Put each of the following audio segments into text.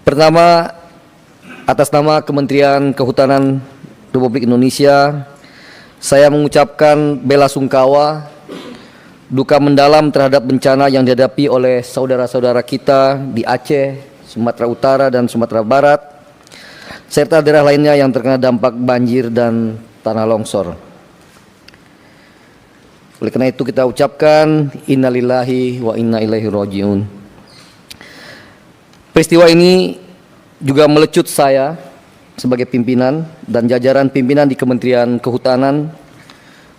Pertama, atas nama Kementerian Kehutanan Republik Indonesia, saya mengucapkan bela sungkawa, duka mendalam terhadap bencana yang dihadapi oleh saudara-saudara kita di Aceh, Sumatera Utara, dan Sumatera Barat, serta daerah lainnya yang terkena dampak banjir dan tanah longsor. Oleh karena itu kita ucapkan innalillahi wa inna ilaihi rajiun. Peristiwa ini juga melecut saya sebagai pimpinan dan jajaran pimpinan di Kementerian Kehutanan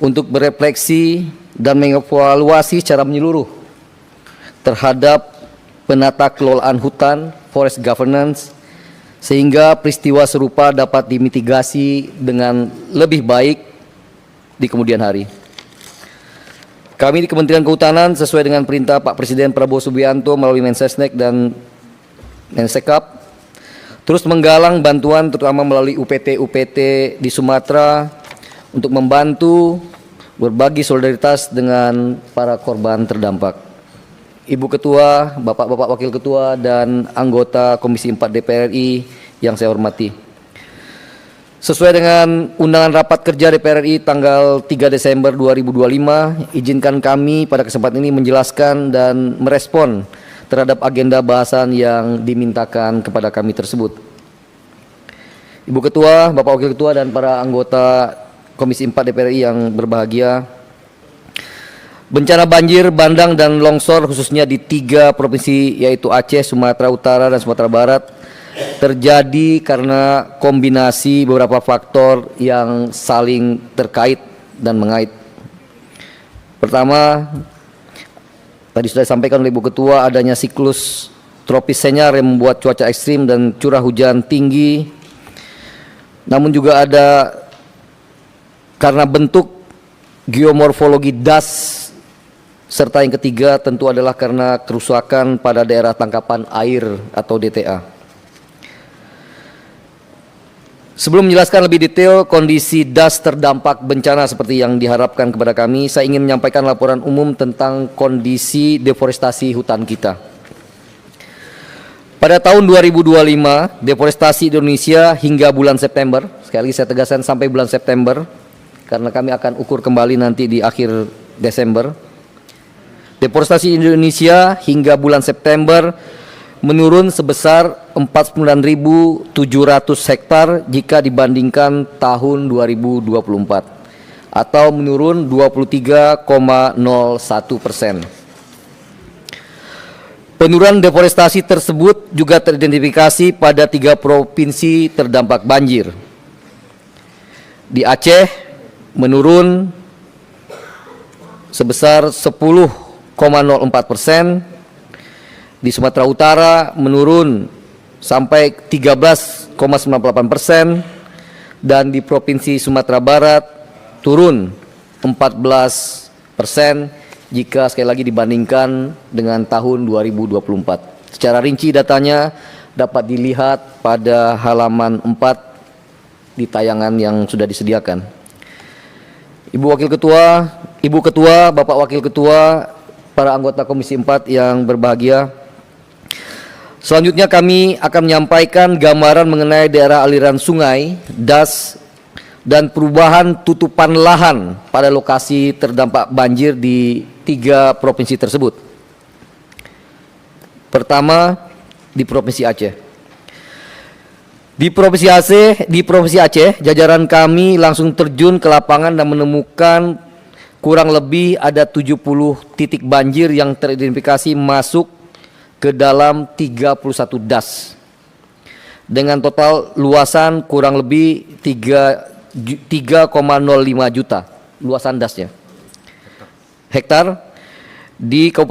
untuk berefleksi dan mengevaluasi secara menyeluruh terhadap penata kelolaan hutan, forest governance, sehingga peristiwa serupa dapat dimitigasi dengan lebih baik di kemudian hari. Kami di Kementerian Kehutanan sesuai dengan perintah Pak Presiden Prabowo Subianto melalui Mensesnek dan Mensekap terus menggalang bantuan terutama melalui UPT di Sumatera untuk membantu berbagi solidaritas dengan para korban terdampak. Ibu Ketua, Bapak-bapak Wakil Ketua, dan anggota Komisi 4 DPR RI yang saya hormati. Sesuai dengan undangan rapat kerja DPR RI tanggal 3 Desember 2025, izinkan kami pada kesempatan ini menjelaskan dan merespon terhadap agenda bahasan yang dimintakan kepada kami tersebut. Ibu Ketua, Bapak Wakil Ketua, dan para anggota Komisi 4 DPR RI yang berbahagia, bencana banjir, bandang, dan longsor khususnya di 3 provinsi yaitu Aceh, Sumatera Utara, dan Sumatera Barat terjadi karena kombinasi beberapa faktor yang saling terkait dan mengait. Pertama, tadi sudah disampaikan oleh Ibu Ketua, adanya siklus tropis Senyar yang membuat cuaca ekstrim dan curah hujan tinggi. Namun juga ada karena bentuk geomorfologi das, serta yang ketiga tentu adalah karena kerusakan pada daerah tangkapan air atau DTA. Sebelum menjelaskan lebih detail kondisi das terdampak bencana seperti yang diharapkan kepada kami, saya ingin menyampaikan laporan umum tentang kondisi deforestasi hutan kita. Pada tahun 2025, deforestasi Indonesia hingga bulan September, sekali lagi saya tegaskan sampai bulan September, karena kami akan ukur kembali nanti di akhir Desember. Deforestasi Indonesia hingga bulan September menurun sebesar 49.700 hektar jika dibandingkan tahun 2024, atau menurun 23,01%. Penurunan deforestasi tersebut juga teridentifikasi pada 3 provinsi terdampak banjir. Di Aceh menurun sebesar 10,04%, di Sumatera Utara menurun sampai 13,98%, dan di Provinsi Sumatera Barat turun 14% jika sekali lagi dibandingkan dengan tahun 2024. Secara rinci datanya dapat dilihat pada halaman 4 di tayangan yang sudah disediakan. Ibu Ketua, Bapak Wakil Ketua, para anggota Komisi 4 yang berbahagia, selanjutnya kami akan menyampaikan gambaran mengenai daerah aliran sungai, das, dan perubahan tutupan lahan pada lokasi terdampak banjir di 3 provinsi tersebut. Pertama, di Provinsi Aceh. Di Provinsi Aceh, jajaran kami langsung terjun ke lapangan dan menemukan kurang lebih ada 70 titik banjir yang teridentifikasi masuk ke dalam 31 das dengan total luasan kurang lebih 3,05 juta luasan dasnya hektar di 15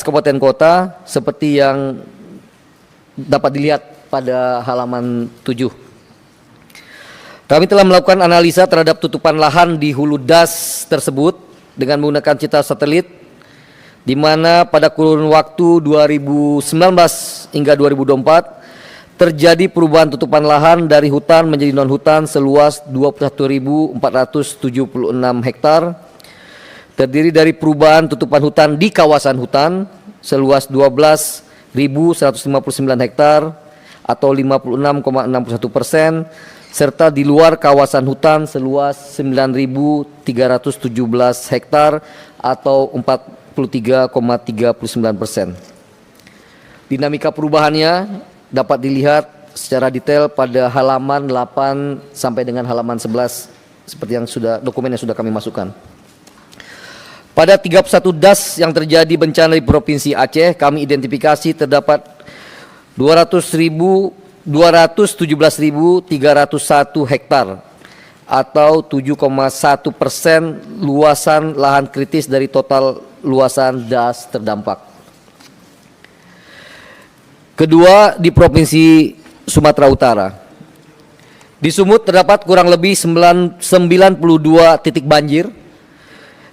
kabupaten kota seperti yang dapat dilihat pada halaman 7. Kami telah melakukan analisa terhadap tutupan lahan di hulu das tersebut dengan menggunakan citra satelit, di mana pada kurun waktu 2019 hingga 2024 terjadi perubahan tutupan lahan dari hutan menjadi non-hutan seluas 21.476 hektar, terdiri dari perubahan tutupan hutan di kawasan hutan seluas 12.183 hektar atau 56,61%, serta di luar kawasan hutan seluas 9.317 hektar atau 43,39%. Dinamika perubahannya dapat dilihat secara detail pada halaman 8 sampai dengan halaman 11 seperti yang dokumen yang sudah kami masukkan. Pada 31 DAS yang terjadi bencana di Provinsi Aceh, kami identifikasi terdapat 217.301 hektar atau 7,1% luasan lahan kritis dari total luasan DAS terdampak. Kedua, di Provinsi Sumatera Utara. Di Sumut terdapat kurang lebih 92 titik banjir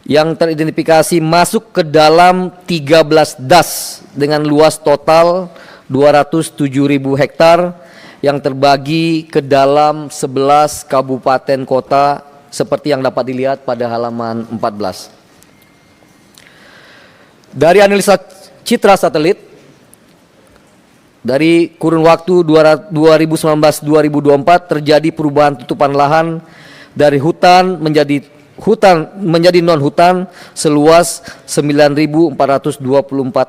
yang teridentifikasi masuk ke dalam 13 DAS dengan luas total 207.000 hektar yang terbagi ke dalam 11 kabupaten kota seperti yang dapat dilihat pada halaman 14. Dari analisa citra satelit dari kurun waktu 2019-2024 terjadi perubahan tutupan lahan dari hutan menjadi non-hutan seluas 9.424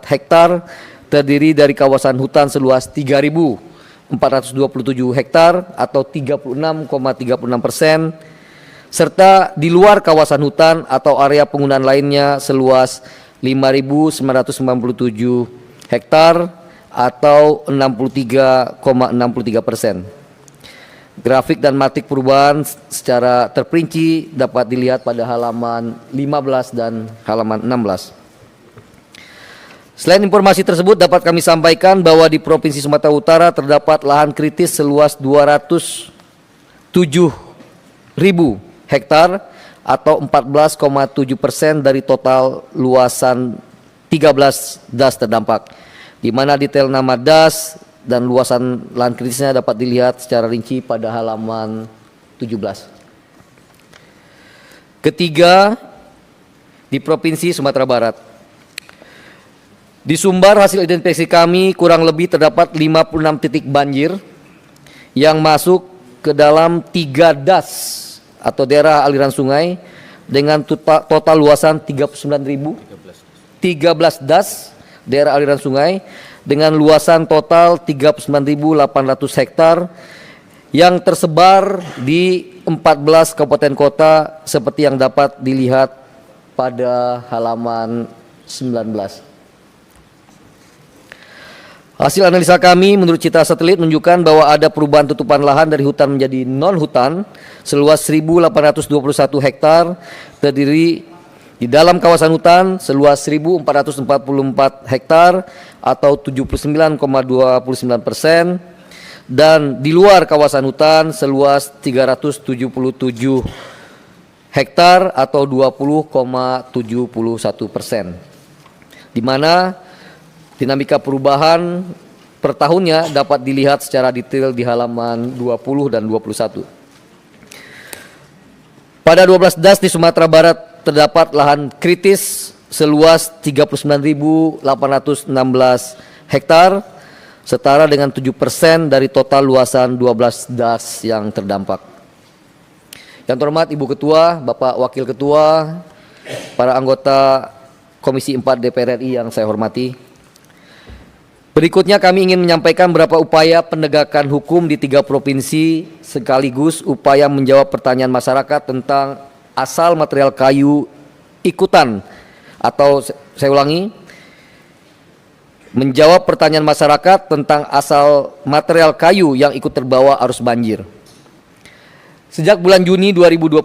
hektar, terdiri dari kawasan hutan seluas 3.427 hektar atau 36,36%, serta di luar kawasan hutan atau area penggunaan lainnya seluas 5.997 hektar atau 63,63%. Grafik dan matrik perubahan secara terperinci dapat dilihat pada halaman 15 dan halaman 16. Selain informasi tersebut dapat kami sampaikan bahwa di Provinsi Sumatera Utara terdapat lahan kritis seluas 207.000 hektar atau 14,7% dari total luasan 13 DAS terdampak, di mana detail nama DAS dan luasan lahan kritisnya dapat dilihat secara rinci pada halaman 17. Ketiga, di Provinsi Sumatera Barat. Di Sumbar hasil identifikasi kami kurang lebih terdapat 56 titik banjir yang masuk ke dalam 3 DAS atau daerah aliran sungai dengan total luasan 13 DAS daerah aliran sungai dengan luasan total 39.800 hektar yang tersebar di 14 kabupaten kota seperti yang dapat dilihat pada halaman 19. Hasil analisa kami menurut citra satelit menunjukkan bahwa ada perubahan tutupan lahan dari hutan menjadi non-hutan seluas 1.821 hektar, terdiri di dalam kawasan hutan seluas 1.444 hektar atau 79,29%, dan di luar kawasan hutan seluas 377 hektar atau 20,71%, di mana dinamika perubahan per tahunnya dapat dilihat secara detail di halaman 20 dan 21. Pada 12 DAS di Sumatera Barat terdapat lahan kritis seluas 39.816 hektar, setara dengan 7% dari total luasan 12 DAS yang terdampak. Yang terhormat Ibu Ketua, Bapak Wakil Ketua, para anggota Komisi 4 DPR RI yang saya hormati. Berikutnya kami ingin menyampaikan beberapa upaya penegakan hukum di 3 provinsi sekaligus upaya menjawab pertanyaan masyarakat tentang asal material kayu ikutan, atau saya ulangi, menjawab pertanyaan masyarakat tentang asal material kayu yang ikut terbawa arus banjir. Sejak bulan Juni 2025,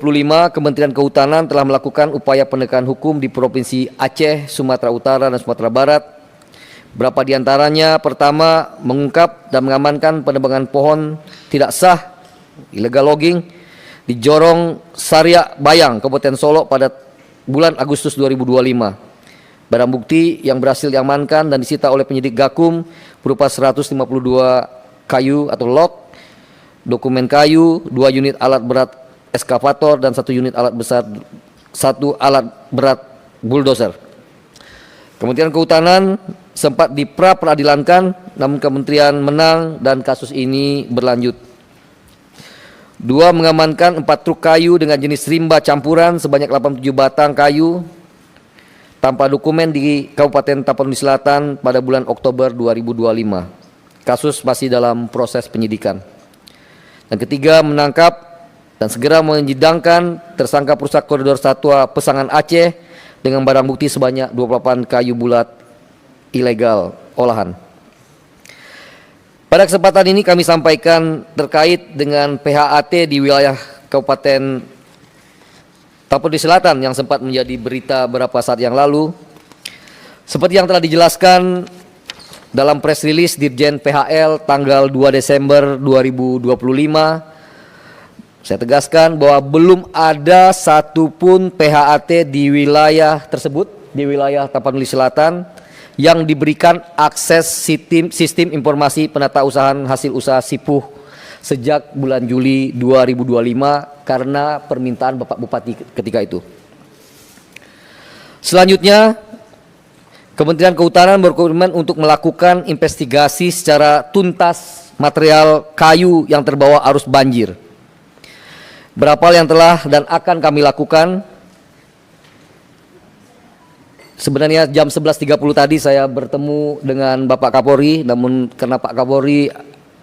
Kementerian Kehutanan telah melakukan upaya penegakan hukum di Provinsi Aceh, Sumatera Utara, dan Sumatera Barat. Berapa di antaranya: pertama, mengungkap dan mengamankan penebangan pohon tidak sah, illegal logging, di Jorong Sarya Bayang, Kabupaten Solok pada bulan Agustus 2025. Barang bukti yang berhasil diamankan dan disita oleh penyidik Gakum berupa 152 kayu atau log, dokumen kayu, 2 unit alat berat eskavator, dan 1 unit alat besar, 1 alat berat bulldozer. Kementerian Kehutanan sempat diperadilankan, namun kementerian menang dan kasus ini berlanjut. 2. Mengamankan 4 truk kayu dengan jenis rimba campuran sebanyak 87 batang kayu tanpa dokumen di Kabupaten Tapanuli Selatan pada bulan Oktober 2025. Kasus masih dalam proses penyidikan. Dan ketiga, menangkap dan segera menyidangkan tersangka perusak koridor satwa Pesangan Aceh dengan barang bukti sebanyak 28 kayu bulat ilegal olahan. Pada kesempatan ini kami sampaikan terkait dengan PHAT di wilayah Kabupaten Tapanuli Selatan yang sempat menjadi berita beberapa saat yang lalu. Seperti yang telah dijelaskan dalam press release Dirjen PHL tanggal 2 Desember 2025, saya tegaskan bahwa belum ada satupun PHAT di wilayah tersebut, di wilayah Tapanuli Selatan, yang diberikan akses sistem informasi penatausahaan hasil usaha SIPUH sejak bulan Juli 2025 karena permintaan Bapak Bupati ketika itu. Selanjutnya, Kementerian Kehutanan berkomitmen untuk melakukan investigasi secara tuntas material kayu yang terbawa arus banjir. Berapa hal yang telah dan akan kami lakukan. Sebenarnya jam 11.30 tadi saya bertemu dengan Bapak Kapolri, namun karena Pak Kapolri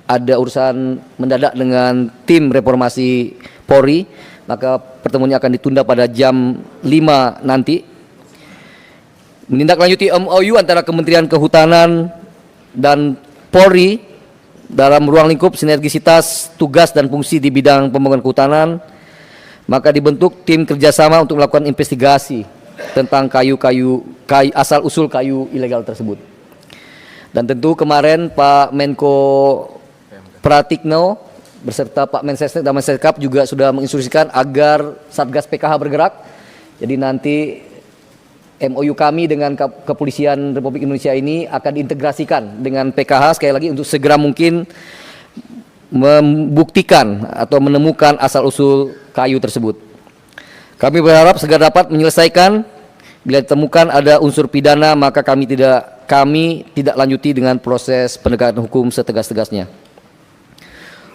ada urusan mendadak dengan tim reformasi Polri, maka pertemuannya akan ditunda pada jam 5 nanti. Menindaklanjuti MOU antara Kementerian Kehutanan dan Polri dalam ruang lingkup sinergisitas tugas dan fungsi di bidang pembangunan kehutanan, maka dibentuk tim kerjasama untuk melakukan investigasi tentang asal usul kayu ilegal tersebut. Dan tentu kemarin Pak Menko Pratikno beserta Pak Mensesnek dan Mensekap juga sudah menginstruksikan agar Satgas PKH bergerak. Jadi nanti MOU kami dengan Kepolisian Republik Indonesia ini akan diintegrasikan dengan PKH sekali lagi untuk segera mungkin membuktikan atau menemukan asal usul kayu tersebut. Kami berharap segera dapat menyelesaikan. Bila ditemukan ada unsur pidana, maka kami tidak lanjuti dengan proses penegakan hukum setegas-tegasnya.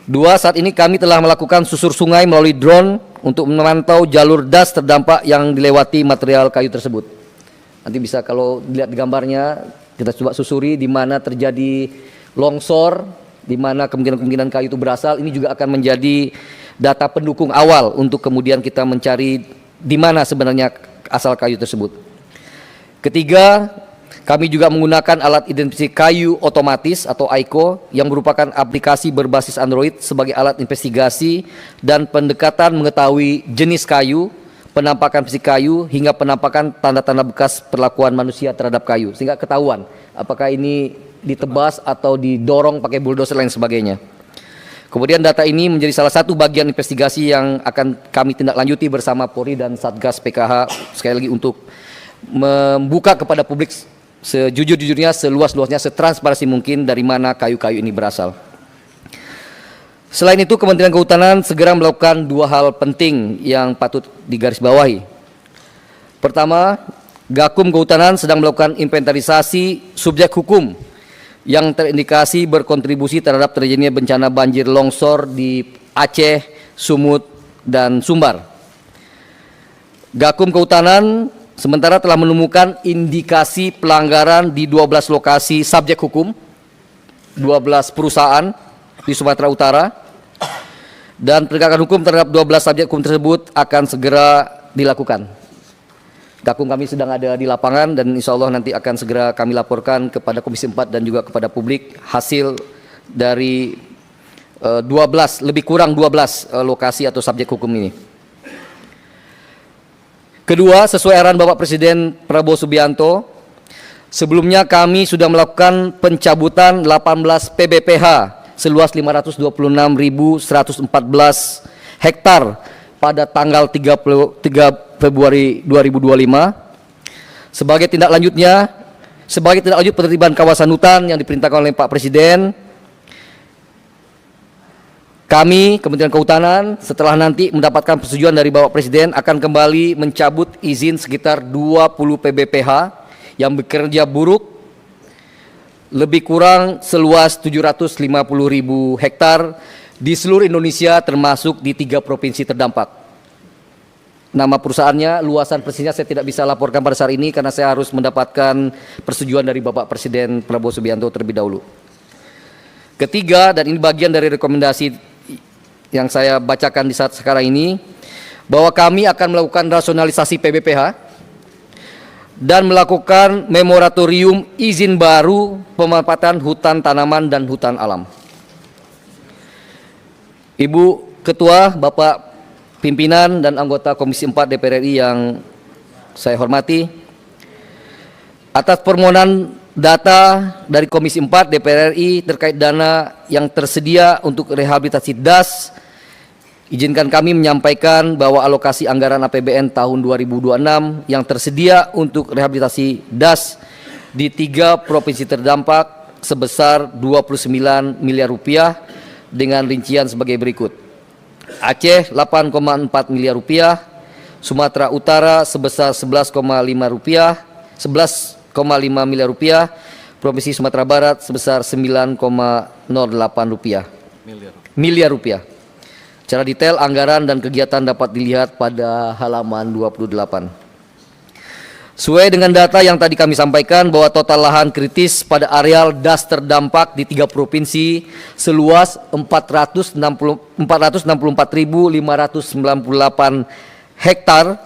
2. Saat ini kami telah melakukan susur sungai melalui drone untuk memantau jalur das terdampak yang dilewati material kayu tersebut. Nanti bisa kalau dilihat di gambarnya, kita coba susuri di mana terjadi longsor, di mana kemungkinan kayu itu berasal. Ini juga akan menjadi data pendukung awal untuk kemudian kita mencari di mana sebenarnya asal kayu tersebut. Ketiga, kami juga menggunakan alat identifikasi kayu otomatis atau AICO yang merupakan aplikasi berbasis Android sebagai alat investigasi dan pendekatan mengetahui jenis kayu, penampakan fisik kayu, hingga penampakan tanda-tanda bekas perlakuan manusia terhadap kayu, sehingga ketahuan apakah ini ditebas atau didorong pakai bulldozer dan lain sebagainya. Kemudian data ini menjadi salah satu bagian investigasi yang akan kami tindak lanjuti bersama Polri dan Satgas PKH sekali lagi untuk membuka kepada publik sejujur-jujurnya, seluas-luasnya, setransparansi mungkin dari mana kayu-kayu ini berasal. Selain itu, Kementerian Kehutanan segera melakukan 2 hal penting yang patut digarisbawahi. Pertama, Gakum Kehutanan sedang melakukan inventarisasi subjek hukum yang terindikasi berkontribusi terhadap terjadinya bencana banjir longsor di Aceh, Sumut, dan Sumbar. Gakum Kehutanan sementara telah menemukan indikasi pelanggaran di 12 lokasi subjek hukum, 12 perusahaan di Sumatera Utara, dan penegakan hukum terhadap 12 subjek hukum tersebut akan segera dilakukan. Gakum kami sedang ada di lapangan dan insya Allah nanti akan segera kami laporkan kepada Komisi 4 dan juga kepada publik hasil dari 12, lebih kurang 12 lokasi atau subjek hukum ini. Kedua, sesuai arahan Bapak Presiden Prabowo Subianto, sebelumnya kami sudah melakukan pencabutan 18 PBPH seluas 526.114 hektar pada tanggal 3 Februari 2025. Sebagai tindak lanjut penertiban kawasan hutan yang diperintahkan oleh Pak Presiden, kami, Kementerian Kehutanan, setelah nanti mendapatkan persetujuan dari Bapak Presiden, akan kembali mencabut izin sekitar 20 PBPH yang bekerja buruk lebih kurang seluas 750.000 hektar di seluruh Indonesia termasuk di 3 provinsi terdampak. Nama perusahaannya, luasan persisnya saya tidak bisa laporkan pada saat ini karena saya harus mendapatkan persetujuan dari Bapak Presiden Prabowo Subianto terlebih dahulu. Ketiga, dan ini bagian dari rekomendasi yang saya bacakan di saat sekarang ini, bahwa kami akan melakukan rasionalisasi PBPH dan melakukan moratorium izin baru pemanfaatan hutan tanaman dan hutan alam. Ibu Ketua, Bapak Pimpinan dan anggota Komisi 4 DPR RI yang saya hormati, atas permohonan data dari Komisi 4 DPR RI terkait dana yang tersedia untuk rehabilitasi DAS, izinkan kami menyampaikan bahwa alokasi anggaran APBN tahun 2026 yang tersedia untuk rehabilitasi DAS di 3 provinsi terdampak sebesar 29 miliar rupiah dengan rincian sebagai berikut. Aceh 8,4 miliar rupiah, Sumatera Utara sebesar 11,5 miliar rupiah, Provinsi Sumatera Barat sebesar 9,08 miliar rupiah. Secara detail anggaran dan kegiatan dapat dilihat pada halaman 28. Sesuai dengan data yang tadi kami sampaikan bahwa total lahan kritis pada areal DAS terdampak di 3 provinsi seluas 464.598 hektar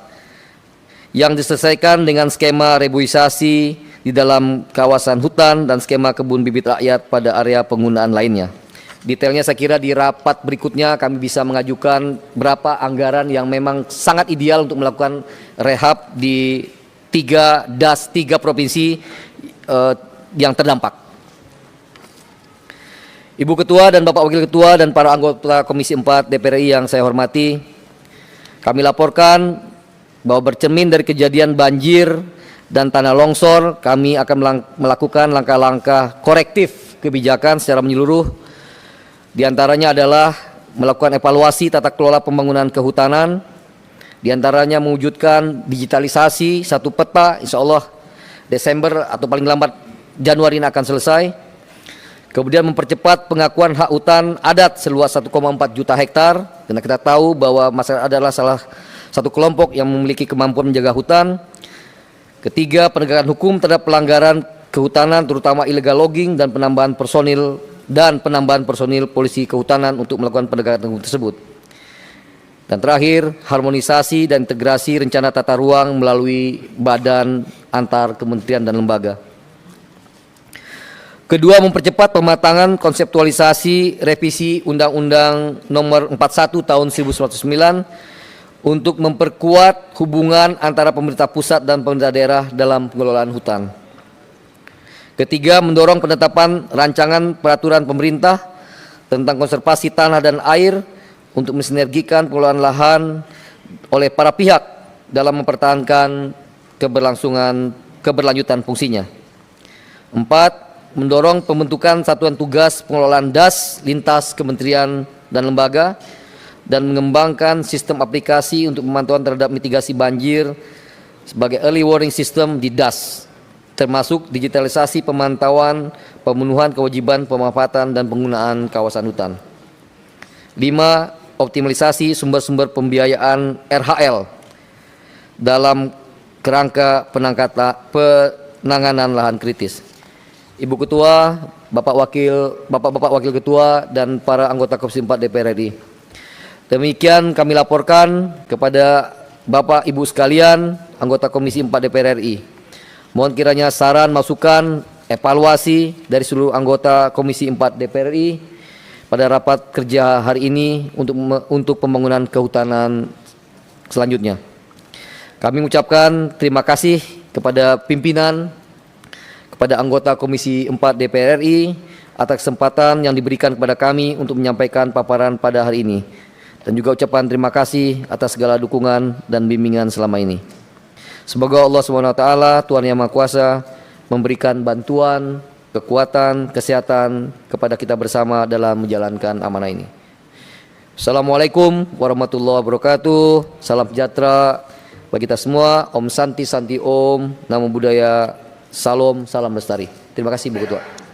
yang diselesaikan dengan skema reboisasi di dalam kawasan hutan dan skema kebun bibit rakyat pada area penggunaan lainnya. Detailnya saya kira di rapat berikutnya kami bisa mengajukan berapa anggaran yang memang sangat ideal untuk melakukan rehab di 3 DAS 3 provinsi yang terdampak. Ibu Ketua dan Bapak Wakil Ketua dan para anggota Komisi 4 DPR RI yang saya hormati, kami laporkan bahwa bercermin dari kejadian banjir dan tanah longsor, kami akan melakukan langkah-langkah korektif kebijakan secara menyeluruh. Di antaranya adalah melakukan evaluasi tata kelola pembangunan kehutanan, di antaranya mewujudkan digitalisasi satu peta, insya Allah Desember atau paling lambat Januari ini akan selesai. Kemudian mempercepat pengakuan hak hutan adat seluas 1,4 juta hektar, karena kita tahu bahwa masyarakat adalah salah satu kelompok yang memiliki kemampuan menjaga hutan. Ketiga, penegakan hukum terhadap pelanggaran kehutanan terutama illegal logging dan penambahan personil polisi kehutanan untuk melakukan penegakan hukum tersebut. Dan terakhir, harmonisasi dan integrasi rencana tata ruang melalui badan antar kementerian dan lembaga. Kedua, mempercepat pematangan konseptualisasi revisi Undang-Undang Nomor 41 Tahun 1999 untuk memperkuat hubungan antara pemerintah pusat dan pemerintah daerah dalam pengelolaan hutan. Ketiga, mendorong penetapan rancangan peraturan pemerintah tentang konservasi tanah dan air untuk mensinergikan pengelolaan lahan oleh para pihak dalam mempertahankan keberlanjutan fungsinya. 4. Mendorong pembentukan satuan tugas pengelolaan DAS lintas kementerian dan lembaga dan mengembangkan sistem aplikasi untuk pemantauan terhadap mitigasi banjir sebagai early warning system di DAS, termasuk digitalisasi pemantauan pemenuhan kewajiban pemanfaatan dan penggunaan kawasan hutan. 5. Optimalisasi sumber-sumber pembiayaan RHL dalam kerangka penanganan lahan kritis. Ibu Ketua, Bapak-Bapak Wakil Ketua dan para anggota Komisi 4 DPR RI. Demikian kami laporkan kepada Bapak Ibu sekalian anggota Komisi 4 DPR RI. Mohon kiranya saran, masukan, evaluasi dari seluruh anggota Komisi 4 DPR RI pada rapat kerja hari ini untuk pembangunan kehutanan selanjutnya. Kami mengucapkan terima kasih kepada pimpinan, kepada anggota Komisi 4 DPR RI atas kesempatan yang diberikan kepada kami untuk menyampaikan paparan pada hari ini, dan juga ucapan terima kasih atas segala dukungan dan bimbingan selama ini. Semoga Allah SWT, Tuhan Yang Maha Kuasa, memberikan bantuan, kekuatan, kesehatan kepada kita bersama dalam menjalankan amanah ini. Assalamualaikum warahmatullahi wabarakatuh. Salam sejahtera bagi kita semua. Om Santi Santi Om. Namo Buddhaya. Salam, salam lestari. Terima kasih Bu Ketua.